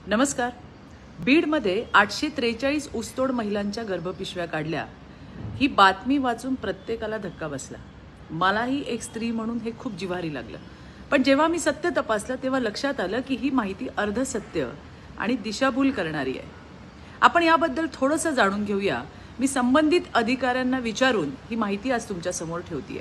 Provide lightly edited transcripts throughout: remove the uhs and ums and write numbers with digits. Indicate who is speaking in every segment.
Speaker 1: नमस्कार. बीडमध्ये 843 ऊसतोड महिलांच्या गर्भपिशव्या काढल्या. ही बातमी वाचून प्रत्येकाला धक्का बसला. मलाही एक स्त्री म्हणून हे खूप जिव्हारी लागलं. पण जेव्हा मी सत्य तपासलं तेव्हा लक्षात आलं की ही माहिती अर्धसत्य आणि दिशाभूल करणारी आहे. आपण याबद्दल थोडंसं जाणून घेऊया. मी संबंधित अधिकाऱ्यांना विचारून ही माहिती आज तुमच्या समोर ठेवतेय.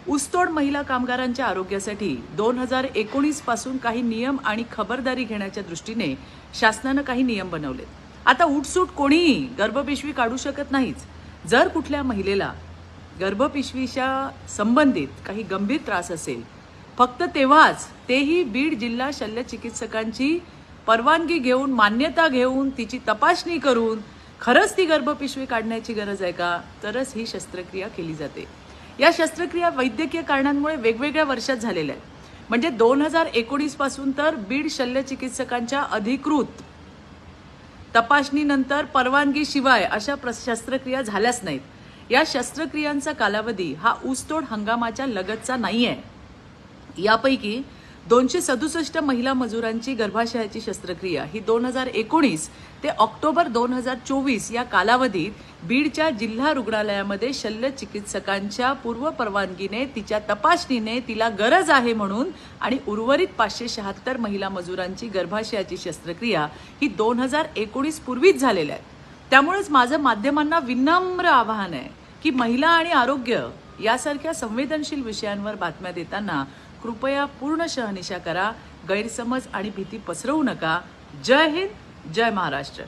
Speaker 1: ऊसतोड महिला कामगारांच्या आरोग्यासाठी 2019 पासून काही नियम आणि खबरदारी घेण्याच्या दृष्टीने शासनाने काही नियम बनवलेत. आता उठसूट कोणीही गर्भपिशवी काढू शकत नाहीच. जर कुठल्या महिलेला गर्भपिशवीच्या संबंधित काही गंभीर त्रास असेल, फक्त तेव्हाच, तेही बीड जिल्हा शल्यचिकित्सकांची परवानगी घेऊन, मान्यता घेऊन, तिची तपासणी करून खरंच ती गर्भपिशवी काढण्याची गरज आहे का, तरच ही शस्त्रक्रिया केली जाते. या शस्त्रक्रिया वैद्यकीय कारणांमुळे वेगवेगळ्या वर्षात झालेल्या आहेत. म्हणजे 2019 पासून तर बीड शल्यचिकित्सकांच्या अधिकृत तपासणीनंतर परवानगीशिवाय अशा शस्त्रक्रिया झाल्याच नाहीत. या शस्त्रक्रियांचा कालावधी हा ऊसतोड हंगामाच्या लगतचा नाहीये. यापैकी 267 महिला मजुरांची गर्भाशयाची शस्त्रक्रिया ही 2019 ते ऑक्टोबर 2024 या कालावधीत बीडच्या जिल्हा रुग्णालयामध्ये शल्यचिकित्सकांच्या पूर्व परवानगीने, तिच्या तपासणीने, तिला गरज आहे म्हणून आणि उर्वरित 576 महिला मजुरांची गर्भाशयाची शस्त्रक्रिया ही 2019 पूर्वीच झालेल्या आहेत. त्यामुळेच माझं माध्यमांना विनम्र आवाहन आहे की महिला आणि आरोग्य यासारख्या संवेदनशील विषयांवर बातम्या देताना कृपया पूर्ण शहानिशा करा. गैरसमज आणि भीती पसरवू नका. जय हिंद, जय महाराष्ट्र.